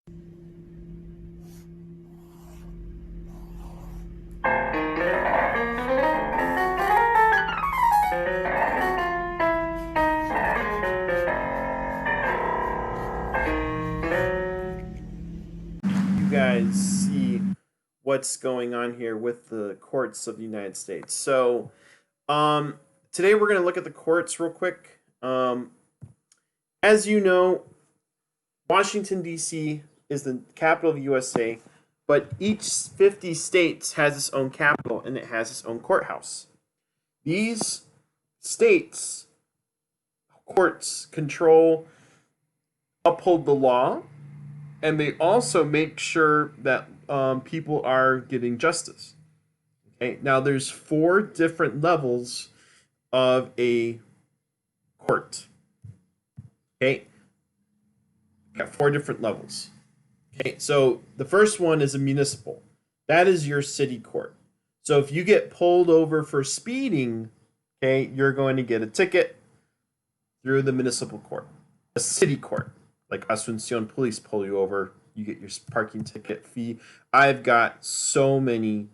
You guys see what's going on here with the courts of the United States. Um, Today we're going to look at the courts real quick. As you know, Washington, D.C. is the capital of the USA, but each 50 states has its own capital and it has its own courthouse. These states' courts control, uphold the law, and they also make sure that people are getting justice. Okay, now there's four different levels of a court. Okay, got four different levels. Okay, so the first one is a municipal. That is your city court. So if you get pulled over for speeding, okay, you're going to get a ticket through the municipal court. A city court, like Asuncion Police pull you over, you get your parking ticket fee. I've got so many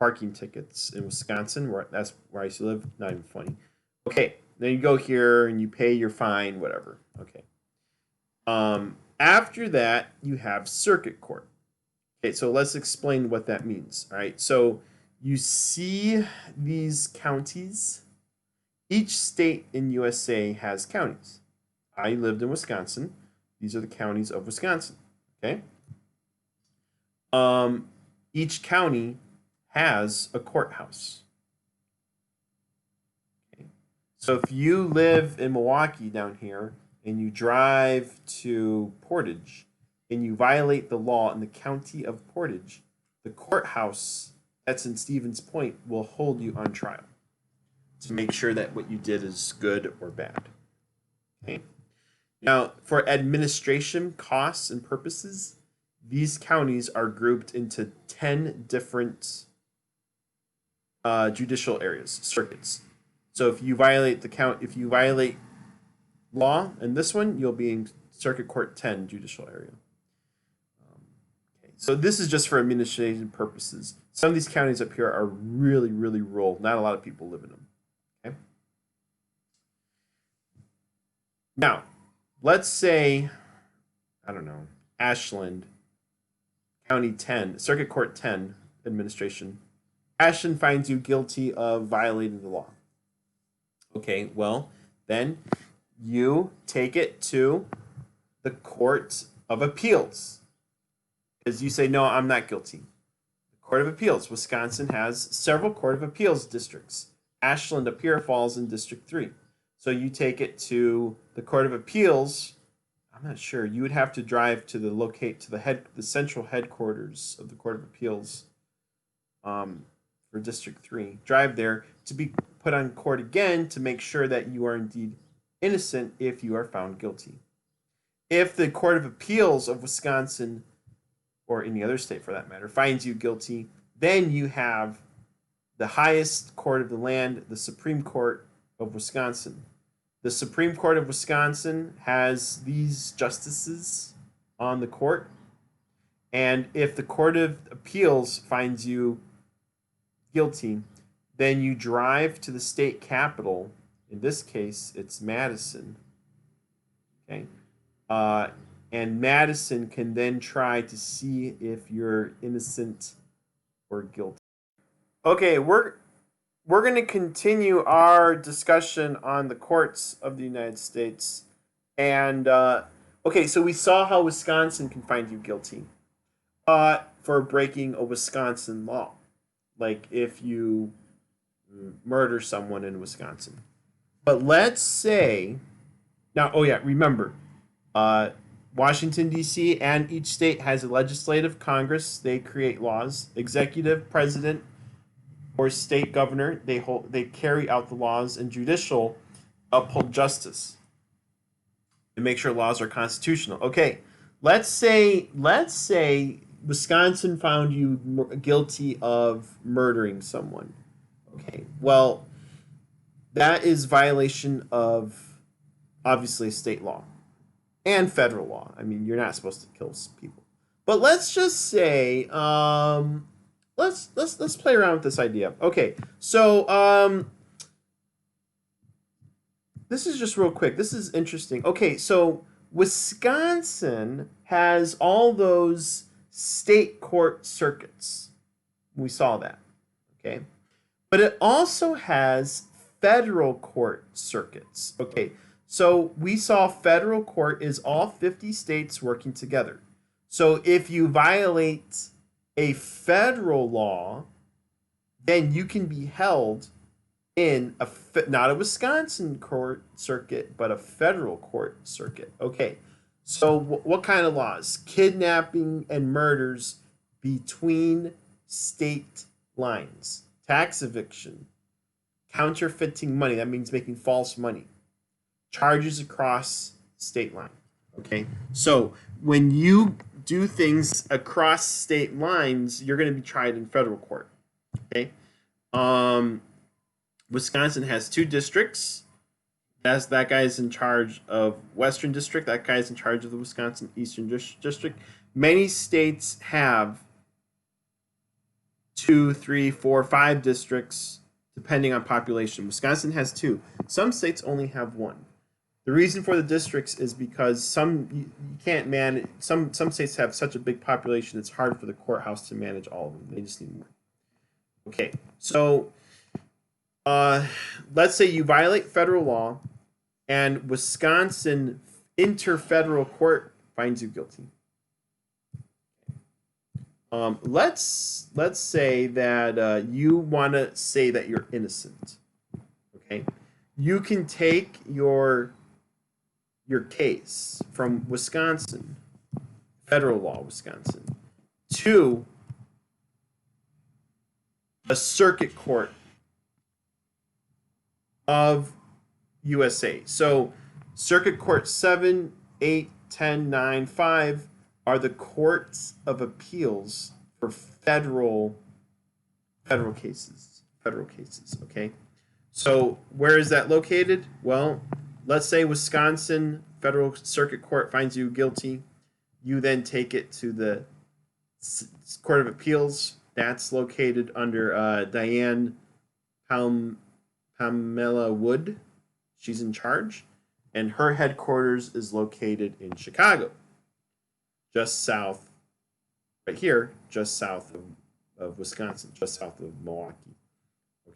parking tickets in Wisconsin, where that's where I used to live. Not even funny. Okay, then you go here and you pay your fine, whatever. Okay. After that, you have circuit court. Okay, so let's explain what that means. All right, so you see these counties. Each state in USA has counties. I lived in Wisconsin. These are the counties of Wisconsin. Okay. Each county has a courthouse. Okay. So if you live in Milwaukee down here and you drive to Portage and you violate the law in the county of Portage, the courthouse that's in Stevens Point will hold you on trial to make sure that what you did is good or bad. Okay. Now, for administration costs and purposes, these counties are grouped into 10 different judicial areas, circuits. So if you violate law in this one, you'll be in Circuit Court 10 judicial area. Okay. So this is just for administration purposes. Some of these counties up here are really, really rural. Not a lot of people live in them. Okay. Now, let's say, I don't know, Ashland, County 10, Circuit Court 10 administration. Ashland finds you guilty of violating the law. Okay, well, then you take it to the Court of Appeals. Because you say, no, I'm not guilty. The Court of Appeals. Wisconsin has several Court of Appeals districts. Ashland up here falls in District 3. So you take it to the Court of Appeals. I'm not sure. You would have to drive to the central headquarters of the Court of Appeals for District 3. Drive there to be put on court again to make sure that you are indeed innocent if you are found guilty. If the Court of Appeals of Wisconsin, or any other state for that matter, finds you guilty, then you have the highest court of the land, the Supreme Court of Wisconsin. The Supreme Court of Wisconsin has these justices on the court. And if the Court of Appeals finds you guilty, then you drive to the state capitol. In this case, it's Madison. Okay. And Madison can then try to see if you're innocent or guilty. Okay, we're going to continue our discussion on the courts of the United States. And okay, so we saw how Wisconsin can find you guilty for breaking a Wisconsin law, like if you murder someone in Wisconsin. But let's say now, oh yeah, remember, Washington D.C. and each state has a legislative Congress. They create laws. Executive, president, or state governor, they carry out the laws, and judicial uphold justice and make sure laws are constitutional. Okay, let's say Wisconsin found you guilty of murdering someone. Okay, well, that is violation of obviously state law. and federal law. I mean, you're not supposed to kill people. But let's just say, let's play around with this idea. Okay, so this is just real quick. This is interesting. Okay, so Wisconsin has all those state court circuits. We saw that. Okay, but it also has federal court circuits. Okay, so we saw federal court is all 50 states working together. So if you violate a federal law, then you can be held in not a Wisconsin court circuit, but a federal court circuit. Okay, so what kind of laws? Kidnapping and murders between state lines, tax eviction, counterfeiting money. That means making false money. Charges across state line. Okay, so when you do things across state lines, you're going to be tried in federal court. Okay. Wisconsin has 2 districts. That guy's in charge of Western District. That guy's in charge of the Wisconsin Eastern District. Many states have 2, 3, 4, 5 districts, depending on population. Wisconsin has 2. Some states only have 1. The reason for the districts is because you can't manage. Some states have such a big population; it's hard for the courthouse to manage all of them. They just need more. Okay, so let's say you violate federal law, and Wisconsin interfederal court finds you guilty. Let's say that you want to say that you're innocent. Okay, you can take your case from Wisconsin, federal law, Wisconsin, to a circuit court of USA. So circuit court 7, 8, 10, 9, 5 are the courts of appeals for federal cases. Okay. So where is that located? Well, let's say Wisconsin Federal Circuit Court finds you guilty. You then take it to the Court of Appeals. That's located under Diane Pamela Wood. She's in charge. And her headquarters is located in Chicago, just south, right here, just south of Wisconsin, just south of Milwaukee.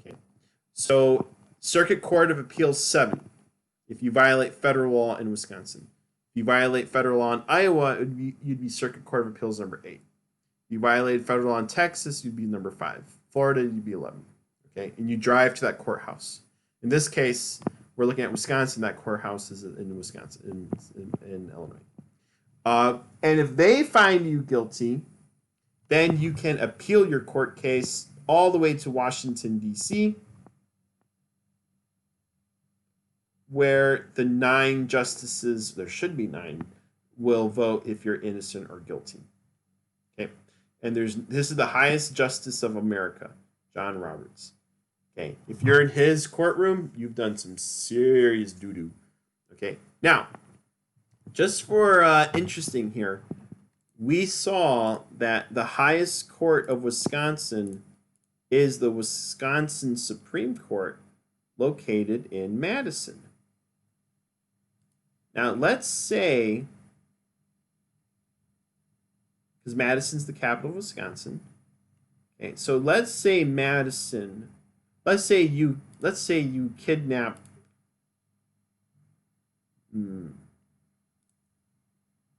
Okay. So Circuit Court of Appeals 7. If you violate federal law in Wisconsin. If you violate federal law in Iowa, you'd be Circuit Court of Appeals number 8. If you violated federal law in Texas, you'd be number 5. Florida, you'd be 11. Okay, and you drive to that courthouse. In this case, we're looking at Wisconsin. That courthouse is in Wisconsin, in Illinois. And if they find you guilty, then you can appeal your court case all the way to Washington, D.C., where the 9 justices, there should be 9, will vote if you're innocent or guilty. Okay, and this is the highest justice of America, John Roberts. Okay, if you're in his courtroom, you've done some serious doo-doo. Okay, now, just for interesting here, we saw that the highest court of Wisconsin is the Wisconsin Supreme Court, located in Madison. Now, let's say, because Madison's the capital of Wisconsin. Okay, so let's say Madison. Let's say you kidnap.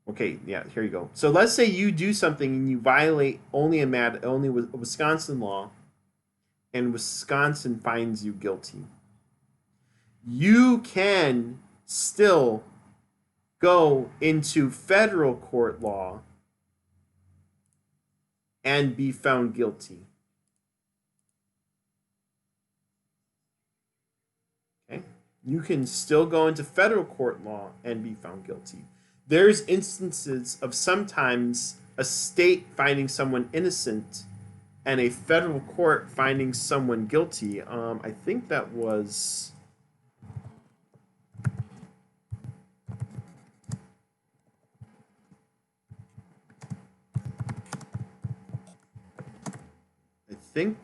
Okay, yeah, here you go. So let's say you do something and you violate only Wisconsin law, and Wisconsin finds you guilty. You can still go into federal court law and be found guilty. Okay? You can still go into federal court law and be found guilty. There's instances of sometimes a state finding someone innocent and a federal court finding someone guilty. I think that was... think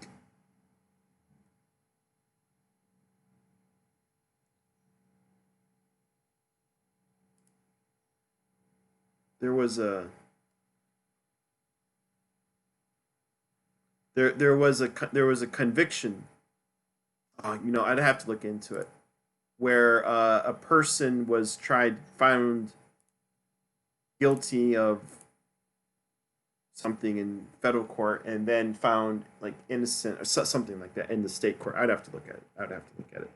there was a there was a conviction. I'd have to look into it, where a person was found guilty of something in federal court, and then found like innocent or something like that in the state court. I'd have to look at it.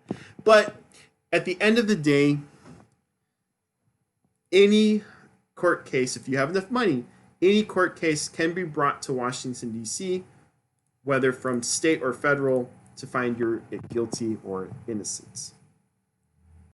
But at the end of the day, any court case, if you have enough money, any court case can be brought to Washington, D.C., whether from state or federal, to find you're guilty or innocent.